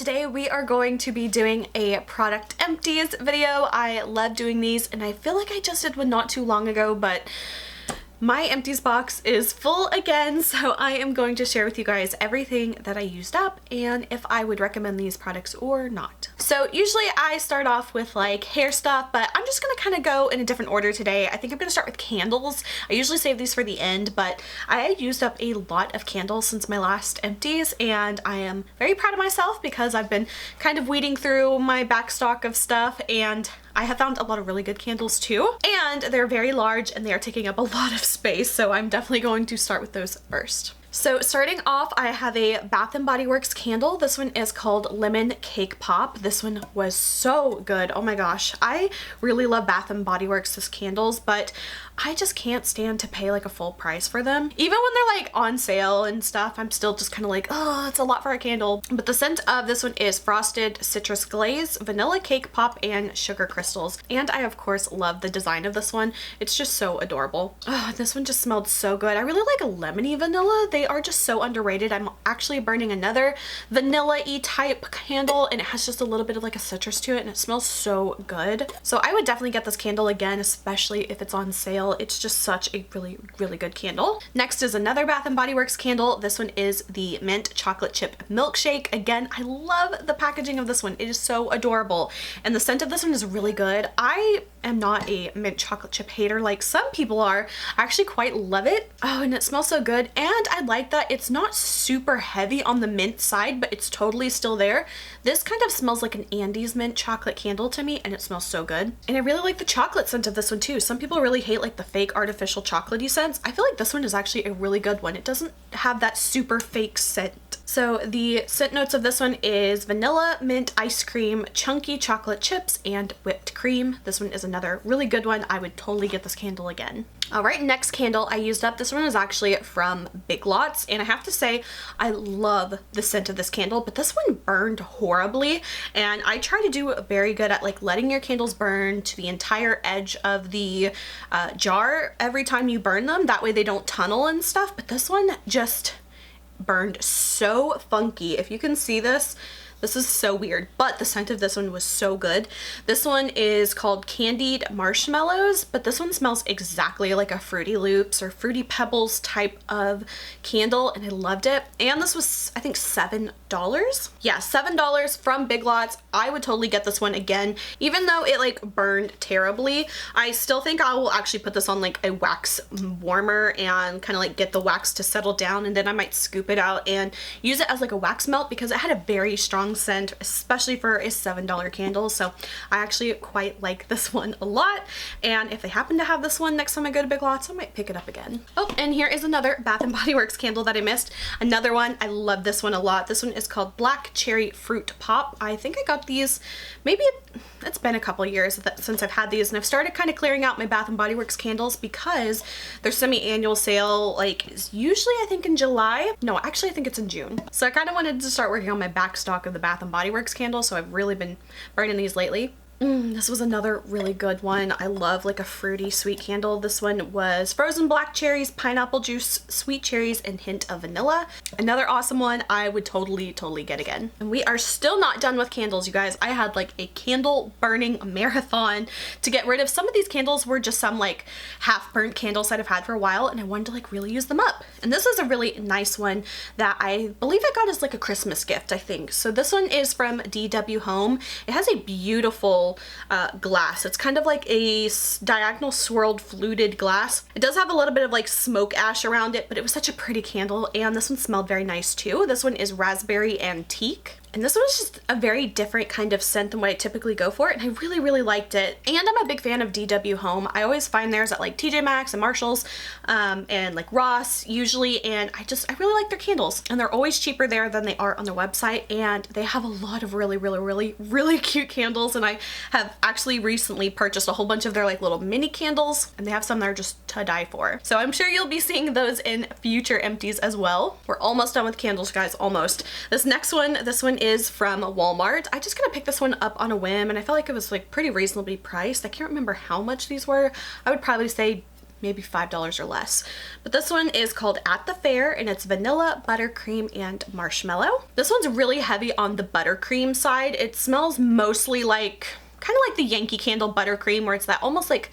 today we are going to be doing a product empties video. I love doing these and I feel like I just did one not too long ago, but my empties box is full again, so I am going to share with you guys everything that I used up and if I would recommend these products or not. So usually I start off with like hair stuff, but I'm just gonna kind of go in a different order today. I think I'm gonna start with candles. I usually save these for the end, but I used up a lot of candles since my last empties and I am very proud of myself because I've been kind of weeding through my back stock of stuff and I have found a lot of really good candles too, and they're very large and they are taking up a lot of space, so I'm definitely going to start with those first. So starting off, I have a Bath & Body Works candle. This one is called Lemon Cake Pop. This one was so good. Oh my gosh. I really love Bath & Body Works' candles, but I just can't stand to pay like a full price for them. Even when they're like on sale and stuff, I'm still just kind of like, oh, it's a lot for a candle. But the scent of this one is Frosted Citrus Glaze, Vanilla Cake Pop, and Sugar Crystals. And I of course love the design of this one. It's just so adorable. Oh, this one just smelled so good. I really like a lemony vanilla. They are just so underrated. I'm actually burning another vanilla-y type candle and it has just a little bit of like a citrus to it and it smells so good. So I would definitely get this candle again, especially if it's on sale. It's just such a really good candle. Next is another Bath & Body Works candle. This one is the Mint Chocolate Chip Milkshake. Again, I love the packaging of this one. It is so adorable and the scent of this one is really good. I am not a mint chocolate chip hater like some people are. I actually quite love it. Oh, and it smells so good, and I like that it's not super heavy on the mint side, but it's totally still there. This kind of smells like an Andes mint chocolate candle to me, and it smells so good. And I really like the chocolate scent of this one too. Some people really hate like the fake artificial chocolatey scents. I feel like this one is actually a really good one. It doesn't have that super fake scent. So the scent notes of this one is vanilla, mint ice cream, chunky chocolate chips, and whipped cream. This one is another really good one. I would totally get this candle again. All right, next candle I used up. This one is actually from Big Lots, and I have to say I love the scent of this candle, but this one burned horribly, and I try to do very good at like letting your candles burn to the entire edge of the jar every time you burn them. That way they don't tunnel and stuff, but this one just burned so funky. If you can see this, this is so weird, but the scent of this one was so good. This one is called Candied Marshmallows, but this one smells exactly like a Fruity Loops or Fruity Pebbles type of candle, and I loved it. And this was, I think, $7. Yeah, $7 from Big Lots. I would totally get this one again. Even though it like burned terribly, I still think I will actually put this on like a wax warmer and kind of like get the wax to settle down, and then I might scoop it out and use it as like a wax melt because it had a very strong scent, especially for a $7 candle. So I actually quite like this one a lot, and if they happen to have this one next time I go to Big Lots, I might pick it up again. Oh, and here is another Bath & Body Works candle that I missed. Another one. I love this one a lot. This one is called Black Cherry Fruit Pop. I think I got these, maybe it's been a couple years since I've had these, and I've started kind of clearing out my Bath & Body Works candles because their semi-annual sale like is usually I think in July. No, actually I think it's in June. So I kind of wanted to start working on my back stock of the Bath & Body Works candles, so I've really been burning these lately. This was another really good one. I love like a fruity sweet candle. This one was frozen black cherries, pineapple juice, sweet cherries, and hint of vanilla. Another awesome one I would totally get again. And we are still not done with candles, you guys. I had like a candle burning marathon to get rid of. Some of these candles were just some like half burnt candles that I've had for a while, and I wanted to like really use them up. And this is a really nice one that I believe I got as like a Christmas gift, I think. So this one is from DW Home. It has a beautiful glass. It's kind of like a diagonal swirled fluted glass. It does have a little bit of like smoke ash around it, but it was such a pretty candle, and this one smelled very nice too. This one is Raspberry Antique. And this one was just a very different kind of scent than what I typically go for, and I really liked it. And I'm a big fan of DW Home. I always find theirs at like TJ Maxx and Marshalls and like Ross usually, and I really like their candles. And they're always cheaper there than they are on their website, and they have a lot of really cute candles, and I have actually recently purchased a whole bunch of their like little mini candles, and they have some that are just to die for. So I'm sure you'll be seeing those in future empties as well. We're almost done with candles, guys, almost. This one is from Walmart. I just kind of picked this one up on a whim, and I felt like it was like pretty reasonably priced. I can't remember how much these were. I would probably say maybe $5 or less. But this one is called At the Fair, and it's vanilla, buttercream, and marshmallow. This one's really heavy on the buttercream side. It smells mostly like, kind of like the Yankee Candle buttercream, where it's that almost like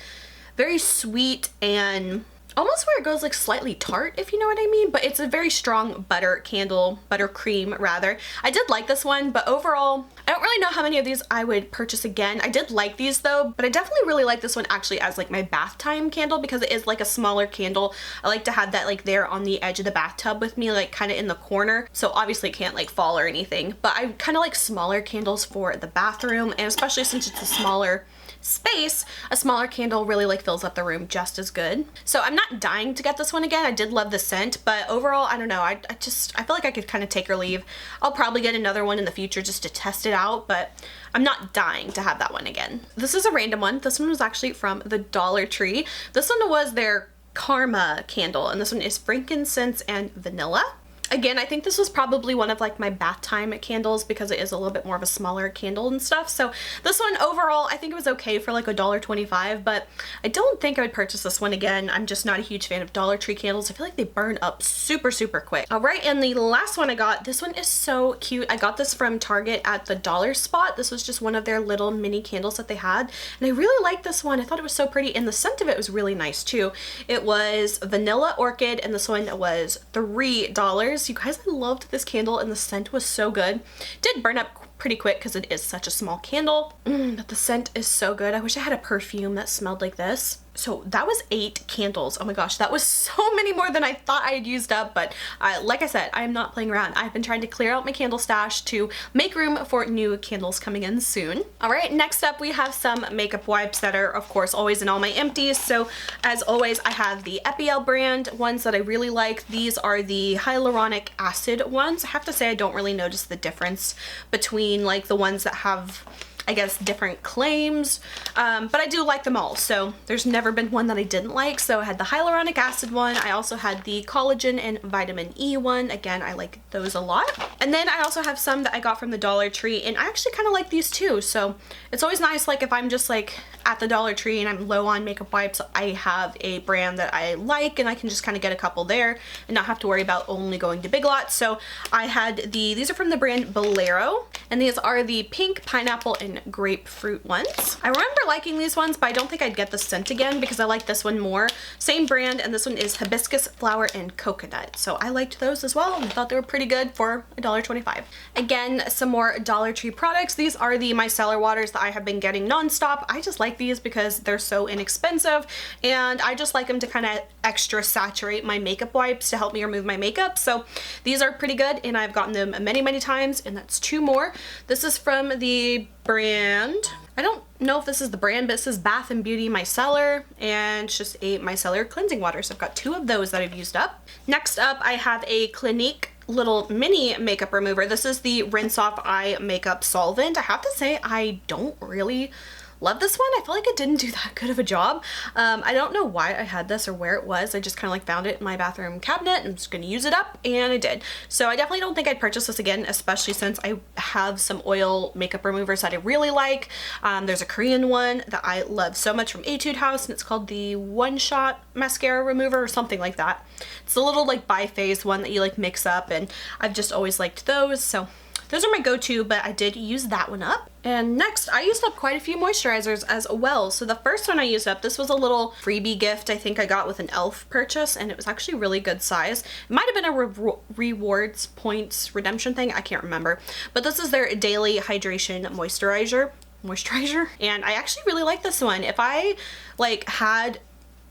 very sweet and almost where it goes like slightly tart, if you know what I mean, but it's a very strong buttercream rather. I did like this one, but overall, I don't really know how many of these I would purchase again. I did like these though, but I definitely really like this one actually as like my bath time candle because it is like a smaller candle. I like to have that like there on the edge of the bathtub with me, like kind of in the corner. So obviously it can't like fall or anything, but I kind of like smaller candles for the bathroom, and especially since it's a smaller space, a smaller candle really like fills up the room just as good. So I'm not dying to get this one again. I did love the scent, but overall, I don't know. I feel like I could kind of take or leave. I'll probably get another one in the future just to test it out, but I'm not dying to have that one again. This is a random one. This one was actually from the Dollar Tree. This one was their Karma candle, and this one is frankincense and vanilla. Again, I think this was probably one of like my bath time candles because it is a little bit more of a smaller candle and stuff. So this one overall, I think it was okay for like $1.25, but I don't think I would purchase this one again. I'm just not a huge fan of Dollar Tree candles. I feel like they burn up super, super quick. All right, and the last one I got, this one is so cute. I got this from Target at the Dollar Spot. This was just one of their little mini candles that they had, and I really liked this one. I thought it was so pretty, and the scent of it was really nice too. It was vanilla orchid, and this one was $3. You guys, I loved this candle and the scent was so good. Did burn up pretty quick because it is such a small candle, but the scent is so good. I wish I had a perfume that smelled like this. So that was 8 candles. Oh my gosh, that was so many more than I thought I had used up, but like I said, I am not playing around. I've been trying to clear out my candle stash to make room for new candles coming in soon. All right, next up we have some makeup wipes that are of course always in all my empties. So as always, I have the Epiel brand ones that I really like. These are the hyaluronic acid ones. I have to say I don't really notice the difference between like the ones that have, I guess, different claims, but I do like them all. So there's never been one that I didn't like. So I had the hyaluronic acid one. I also had the collagen and vitamin E one. Again, I like those a lot. And then I also have some that I got from the Dollar Tree, and I actually kind of like these too. So it's always nice, like if I'm just like at the Dollar Tree and I'm low on makeup wipes, I have a brand that I like and I can just kind of get a couple there and not have to worry about only going to Big Lots. So I had these are from the brand Bolero, and these are the pink, pineapple, and grapefruit ones. I remember liking these ones, but I don't think I'd get the scent again because I like this one more. Same brand, and this one is hibiscus flower and coconut. So I liked those as well, and I thought they were pretty good for $1.25. Again, some more Dollar Tree products. These are the micellar waters that I have been getting nonstop. I just like these because they're so inexpensive, and I just like them to kind of extra saturate my makeup wipes to help me remove my makeup. So these are pretty good, and I've gotten them many, many times, and that's 2 more. This is from the brand, I don't know if this is the brand, but it says Bath and Beauty Micellar, and it's just a micellar cleansing water. So I've got 2 of those that I've used up. Next up, I have a Clinique little mini makeup remover. This is the Rinse Off Eye Makeup Solvent. I have to say, I don't really love this one. I feel like it didn't do that good of a job. I don't know why I had this or where it was. I just kind of like found it in my bathroom cabinet and I'm just gonna use it up, and I did. So I definitely don't think I'd purchase this again, especially since I have some oil makeup removers that I really like. There's a Korean one that I love so much from Etude House, and it's called the One Shot Mascara Remover or something like that. It's a little like bi-phase one that you like mix up, and I've just always liked those. So those are my go-to, but I did use that one up. And next, I used up quite a few moisturizers as well. So the first one I used up, this was a little freebie gift I think I got with an e.l.f. purchase, and it was actually really good size. It might have been a rewards points redemption thing, I can't remember. But this is their daily hydration moisturizer, and I actually really like this one. If I like had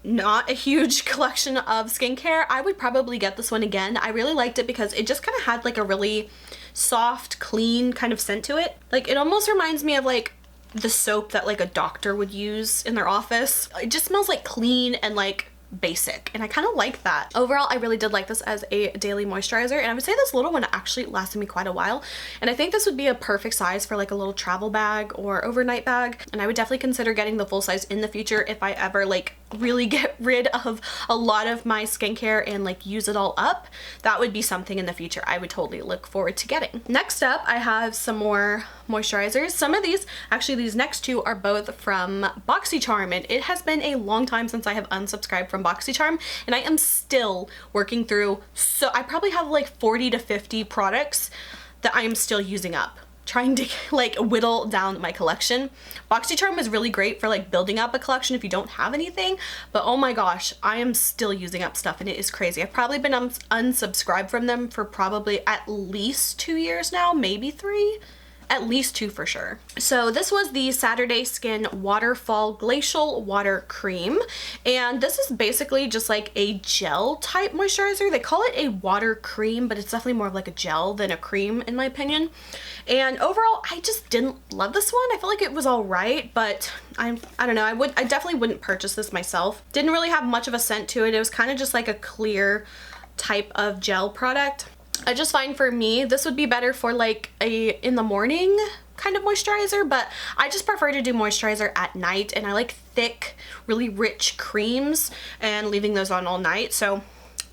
not a huge collection of skincare, I would probably get this one again. I really liked it because it just kind of had like a really soft, clean kind of scent to it. Like it almost reminds me of like the soap that like a doctor would use in their office. It just smells like clean and like basic, and I kind of like that. Overall, I really did like this as a daily moisturizer, and I would say this little one actually lasted me quite a while, and I think this would be a perfect size for like a little travel bag or overnight bag, and I would definitely consider getting the full size in the future if I ever like really get rid of a lot of my skincare and like use it all up, that would be something in the future I would totally look forward to getting. Next up, I have some more moisturizers. Some of these, actually these next two are both from BoxyCharm, and it has been a long time since I have unsubscribed from BoxyCharm, and I am still working through, so I probably have like 40 to 50 products that I am still using up, trying to like whittle down my collection. BoxyCharm is really great for like building up a collection if you don't have anything, but oh my gosh, I am still using up stuff and it is crazy. I've probably been unsubscribed from them for probably at least 2 years now, maybe 3. At least 2 for sure. So this was the Saturday Skin Waterfall Glacial Water Cream, and this is basically just like a gel type moisturizer. They call it a water cream, but it's definitely more of like a gel than a cream in my opinion. And overall, I just didn't love this one. I feel like it was all right, but I don't know. I definitely wouldn't purchase this myself. Didn't really have much of a scent to it. It was kind of just like a clear type of gel product. I just find for me, this would be better for like a in the morning kind of moisturizer, but I just prefer to do moisturizer at night, and I like thick, really rich creams and leaving those on all night. So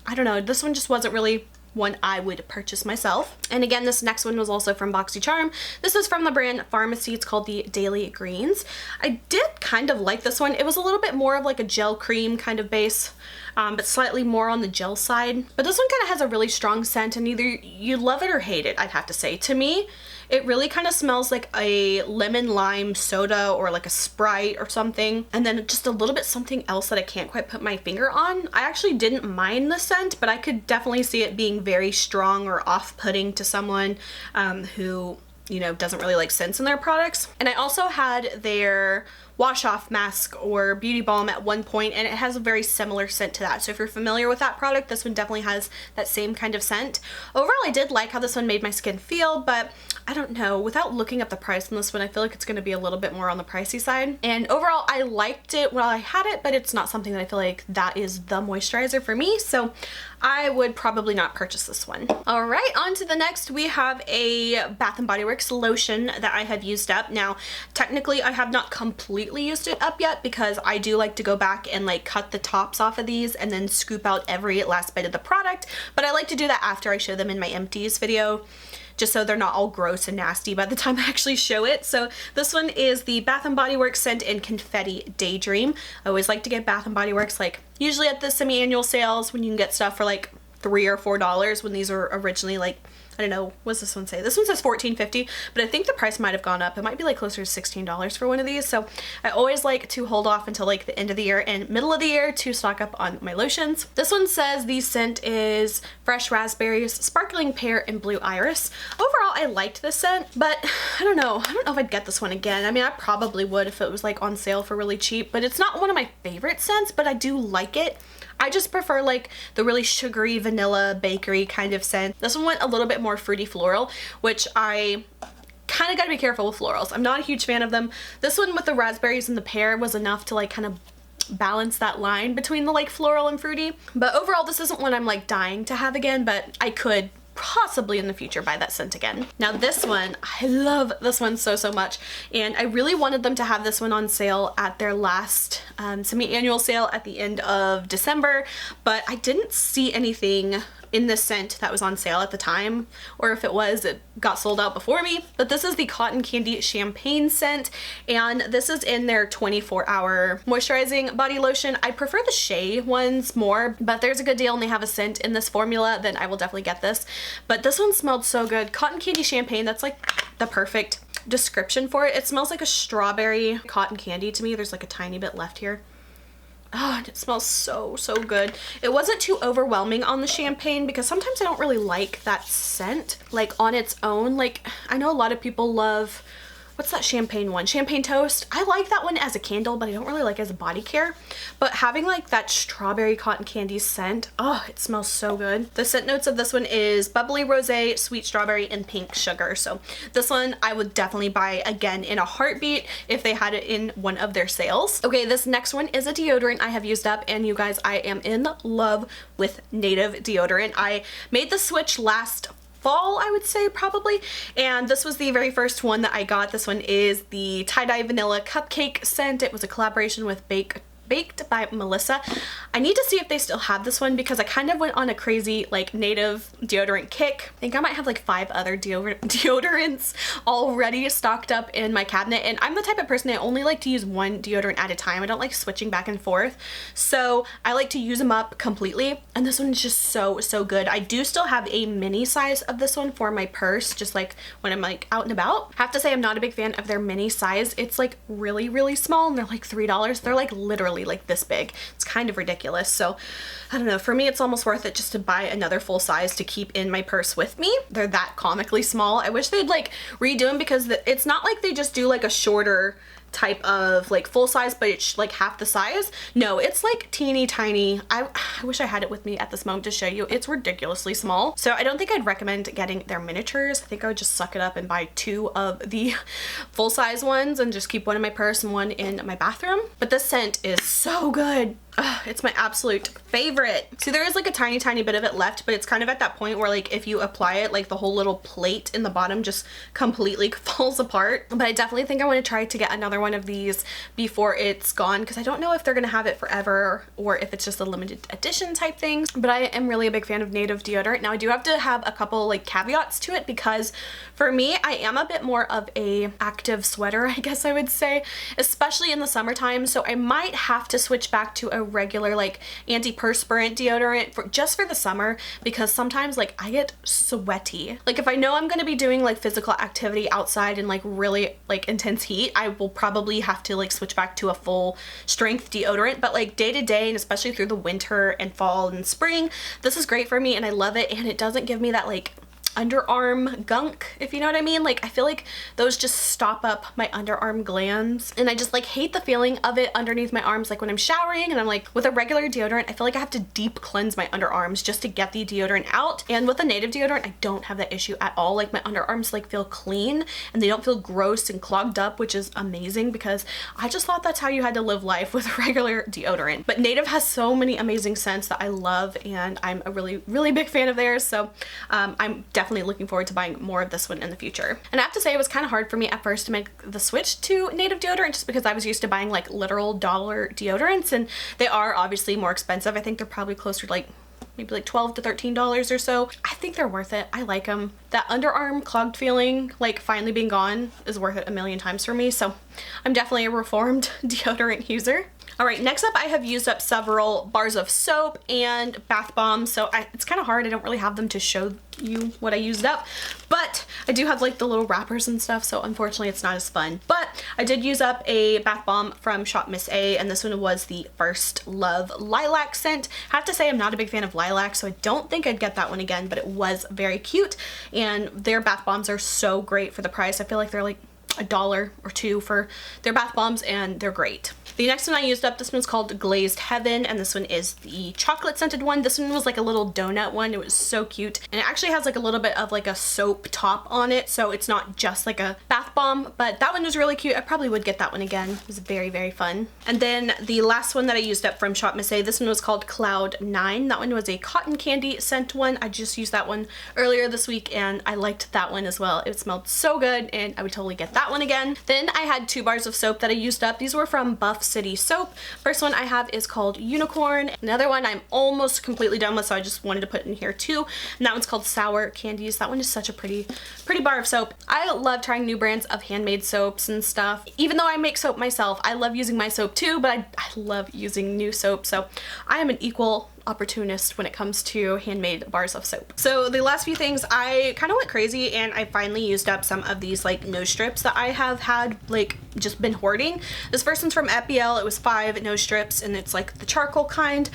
I don't know, this one just wasn't really one I would purchase myself. And again, this next one was also from BoxyCharm. This is from the brand Pharmacy. It's called the Daily Greens. I did kind of like this one. It was a little bit more of like a gel cream kind of base, but slightly more on the gel side. But this one kind of has a really strong scent, and either you love it or hate it, I'd have to say. To me, it really kind of smells like a lemon lime soda or like a Sprite or something, and then just a little bit something else that I can't quite put my finger on. I actually didn't mind the scent, but I could definitely see it being very strong or off-putting to someone who, you know, doesn't really like scents in their products. And I also had their wash off mask or beauty balm at one point, and it has a very similar scent to that. So if you're familiar with that product, this one definitely has that same kind of scent. Overall, I did like how this one made my skin feel, but I don't know, without looking up the price on this one, I feel like it's going to be a little bit more on the pricey side. And overall, I liked it while I had it, but it's not something that I feel like that is the moisturizer for me, so I would probably not purchase this one. All right, on to the next. We have a Bath & Body Works lotion that I have used up. Now, technically, I have not completely used it up yet because I do like to go back and like cut the tops off of these and then scoop out every last bit of the product, but I like to do that after I show them in my empties video, just so they're not all gross and nasty by the time I actually show it. So this one is the Bath & Body Works Scent in Confetti Daydream. I always like to get Bath & Body Works like usually at the semi-annual sales when you can get stuff for like $3 or $4 when these were originally like, I don't know, what's this one say? This one says $14.50, but I think the price might have gone up. It might be like closer to $16 for one of these. So I always like to hold off until like the end of the year and middle of the year to stock up on my lotions. This one says the scent is fresh raspberries, sparkling pear, and blue iris. Overall, I liked this scent, but I don't know if I'd get this one again. I mean, I probably would if it was like on sale for really cheap, but it's not one of my favorite scents, but I do like it. I just prefer like the really sugary vanilla bakery kind of scent. This one went a little bit more fruity floral, which I kind of got to be careful with florals. I'm not a huge fan of them. This one with the raspberries and the pear was enough to like kind of balance that line between the like floral and fruity. But overall, this isn't one I'm like dying to have again, but I could possibly in the future buy that scent again. Now this one, I love this one so much, and I really wanted them to have this one on sale at their last semi-annual sale at the end of December, but I didn't see anything in this scent that was on sale at the time, or if it was, it got sold out before me. But this is the Cotton Candy Champagne scent, and this is in their 24-hour moisturizing body lotion. I prefer the Shea ones more, but there's a good deal and they have a scent in this formula, then I will definitely get this. But this one smelled so good. Cotton Candy Champagne, that's like the perfect description for it. It smells like a strawberry cotton candy to me. There's like a tiny bit left here. Oh, and it smells so good. It wasn't too overwhelming on the champagne because sometimes I don't really like that scent like on its own. Like, I know a lot of people love, what's that champagne one? Champagne Toast. I like that one as a candle, but I don't really like it as a body care. But having like that strawberry cotton candy scent, oh, it smells so good. The scent notes of this one is bubbly rosé, sweet strawberry, and pink sugar. So this one I would definitely buy again in a heartbeat if they had it in one of their sales. Okay, this next one is a deodorant I have used up, and you guys, I am in love with Native deodorant. I made the switch last fall, I would say, probably, and this was the very first one that I got. This one is the Tie-Dye Vanilla Cupcake scent. It was a collaboration with Baked by Melissa. I need to see if they still have this one because I kind of went on a crazy like native deodorant kick. I think I might have like 5 other deodorants already stocked up in my cabinet, and I'm the type of person that only like to use one deodorant at a time. I don't like switching back and forth, so I like to use them up completely, and this one is just so good. I do still have a mini size of this one for my purse, just like when I'm like out and about. I have to say I'm not a big fan of their mini size. It's like really small, and they're like $3. They're like literally like this big. It's kind of ridiculous. So I don't know, for me it's almost worth it just to buy another full size to keep in my purse with me. They're that comically small. I wish they'd like redo them because it's not like they just do like a shorter type of like full size, but it's like half the size. No, it's like teeny tiny. I wish I had it with me at this moment to show you. It's ridiculously small. So I don't think I'd recommend getting their miniatures. I think I would just suck it up and buy 2 of the full size ones and just keep one in my purse and one in my bathroom. But this scent is so good. Ugh, it's my absolute favorite. See, there is like a tiny bit of it left, but it's kind of at that point where like if you apply it, like the whole little plate in the bottom just completely falls apart. But I definitely think I want to try to get another one of these before it's gone, because I don't know if they're gonna have it forever or if it's just a limited edition type thing. But I am really a big fan of native deodorant. Now I do have to have a couple like caveats to it, because for me, I am a bit more of a active sweater, I guess I would say, especially in the summertime. So I might have to switch back to a regular like antiperspirant deodorant just for the summer, because sometimes like I get sweaty. Like if I know I'm gonna be doing like physical activity outside in like really like intense heat, I will probably have to like switch back to a full strength deodorant. But like day to day, and especially through the winter and fall and spring, this is great for me and I love it, and it doesn't give me that like underarm gunk, if you know what I mean. Like I feel like those just stop up my underarm glands, and I just like hate the feeling of it underneath my arms, like when I'm showering and I'm like with a regular deodorant I feel like I have to deep cleanse my underarms just to get the deodorant out. And with a native deodorant I don't have that issue at all. Like my underarms like feel clean and they don't feel gross and clogged up, which is amazing because I just thought that's how you had to live life with a regular deodorant. But native has so many amazing scents that I love, and I'm a really big fan of theirs. So I'm definitely looking forward to buying more of this one in the future. And I have to say it was kind of hard for me at first to make the switch to native deodorant, just because I was used to buying like literal dollar deodorants, and they are obviously more expensive. I think they're probably closer to like maybe like $12 to $13 or so. I think they're worth it. I like them. That underarm clogged feeling like finally being gone is worth it a million times for me. So I'm definitely a reformed deodorant user. All right, next up I have used up several bars of soap and bath bombs. So it's kind of hard. I don't really have them to show you what I used up, but I do have like the little wrappers and stuff, so unfortunately it's not as fun. But I did use up a bath bomb from Shop Miss A, and this one was the First Love Lilac scent. I have to say I'm not a big fan of lilac, so I don't think I'd get that one again, but it was very cute, and their bath bombs are so great for the price. I feel like they're like $1 or $2 for their bath bombs, and they're great. The next one I used up, this one's called Glazed Heaven, and this one is the chocolate scented one. This one was like a little donut one. It was so cute, and it actually has like a little bit of like a soap top on it, so it's not just like a bath bomb, but that one was really cute. I probably would get that one again. It was very fun. And then the last one that I used up from Shop Miss A, this one was called Cloud 9. That one was a cotton candy scent one. I just used that one earlier this week, and I liked that one as well. It smelled so good, and I would totally get that one again. Then I had 2 bars of soap that I used up. These were from Buff City Soap. First one I have is called Unicorn. Another one I'm almost completely done with, so I just wanted to put in here too. And that one's called Sour Candies. That one is such a pretty bar of soap. I love trying new brands of handmade soaps and stuff. Even though I make soap myself, I love using my soap too, but I love using new soap. So I am an equal opportunist when it comes to handmade bars of soap. So the last few things, I kind of went crazy and I finally used up some of these like nose strips that I have had like just been hoarding. This first one's from EPL. It was 5 nose strips and it's like the charcoal kind.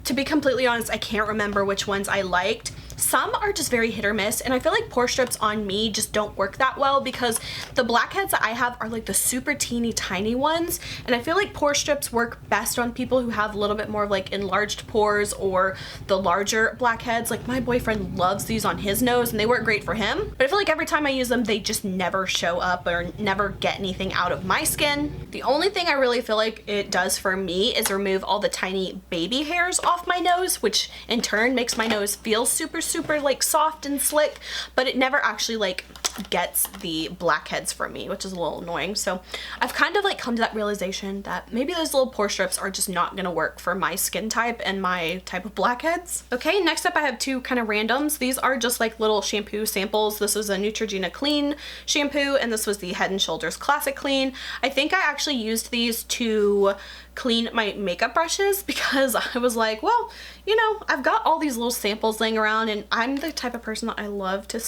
To be completely honest, I can't remember which ones I liked. Some are just very hit or miss, and I feel like pore strips on me just don't work that well because the blackheads that I have are like the super teeny tiny ones, and I feel like pore strips work best on people who have a little bit more of like enlarged pores or the larger blackheads. Like my boyfriend loves these on his nose and they work great for him, but I feel like every time I use them they just never show up or never get anything out of my skin. The only thing I really feel like it does for me is remove all the tiny baby hairs off my nose, which in turn makes my nose feel super like soft and slick, but it never actually like gets the blackheads from me, which is a little annoying. So I've kind of like come to that realization that maybe those little pore strips are just not gonna work for my skin type and my type of blackheads. Okay, next up I have two kind of randoms. These are just like little shampoo samples. This was a Neutrogena Clean shampoo and this was the Head & Shoulders Classic Clean. I think I actually used these to clean my makeup brushes because I was like, well, you know, I've got all these little samples laying around and I'm the type of person that I love to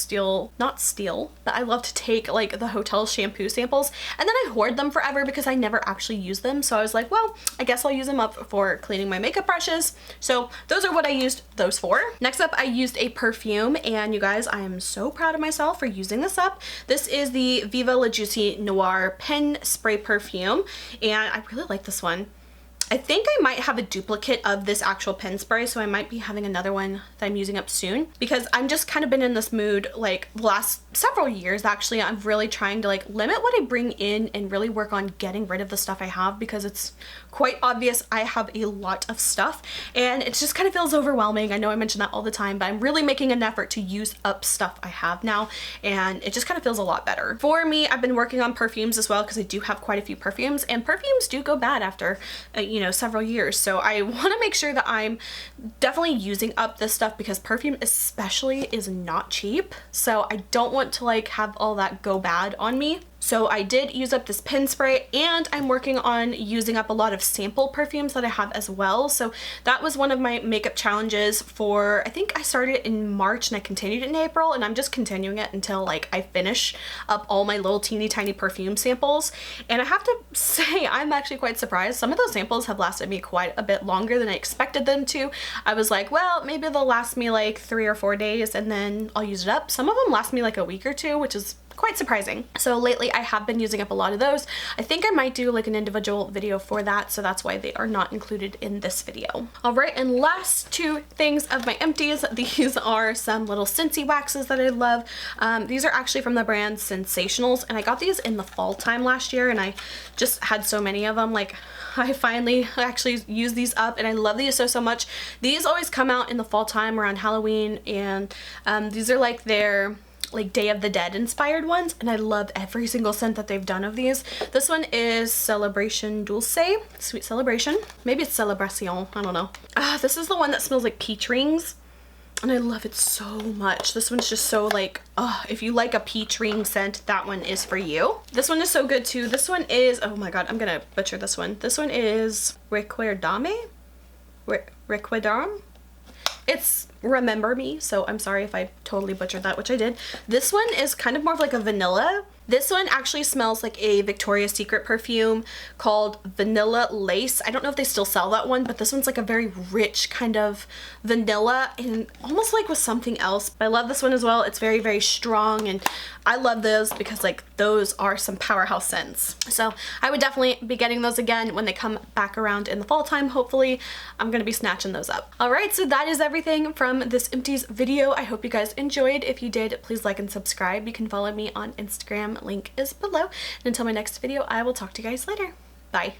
not steal, but I love to take like the hotel shampoo samples and then I hoard them forever because I never actually use them. So I was like, well, I guess I'll use them up for cleaning my makeup brushes. So those are what I used those for. Next up, I used a perfume and you guys, I am so proud of myself for using this up. This is the Viva La Juicy Noir Pen Spray Perfume and I really like this one. I think I might have a duplicate of this actual pen spray, so I might be having another one that I'm using up soon because I'm just kind of been in this mood like the last several years actually. I'm really trying to like limit what I bring in and really work on getting rid of the stuff I have because it's quite obvious I have a lot of stuff and it just kind of feels overwhelming. I know I mention that all the time, but I'm really making an effort to use up stuff I have now and it just kind of feels a lot better. For me, I've been working on perfumes as well because I do have quite a few perfumes and perfumes do go bad after you know, several years. So I want to make sure that I'm definitely using up this stuff because perfume especially is not cheap. So I don't want to like have all that go bad on me. So I did use up this pen spray and I'm working on using up a lot of sample perfumes that I have as well. So that was one of my makeup challenges for, I think I started in March and I continued in April and I'm just continuing it until like I finish up all my little teeny tiny perfume samples. And I have to say I'm actually quite surprised. Some of those samples have lasted me quite a bit longer than I expected them to. I was like, well, maybe they'll last me like 3 or 4 days and then I'll use it up. Some of them last me like a week or two, which is quite surprising. So lately I have been using up a lot of those. I think I might do like an individual video for that, so that's why they are not included in this video. All right, and last two things of my empties. These are some little Scentsy waxes that I love. These are actually from the brand Sensationals, and I got these in the fall time last year, and I just had so many of them. Like, I finally actually used these up, and I love these so much. These always come out in the fall time around Halloween, and these are like their like Day of the Dead inspired ones, and I love every single scent that they've done of these. This one is Celebration Dulce, Sweet Celebration. Maybe it's Celebration, I don't know. This is the one that smells like peach rings, and I love it so much. This one's just so like, if you like a peach ring scent, that one is for you. This one is so good too. This one is, oh my god, I'm gonna butcher this one. This one is Recuerdame? Recuerdam? It's Remember Me, so I'm sorry if I totally butchered that, which I did. This one is kind of more of like a vanilla. This one actually smells like a Victoria's Secret perfume called Vanilla Lace. I don't know if they still sell that one, but this one's like a very rich kind of vanilla and almost like with something else. But I love this one as well. It's very, very strong, and I love those because like those are some powerhouse scents. So I would definitely be getting those again when they come back around in the fall time. Hopefully I'm gonna be snatching those up. All right, so that is everything from this Empties video. I hope you guys enjoyed. If you did, please like and subscribe. You can follow me on Instagram. Link is below. And until my next video, I will talk to you guys later. Bye.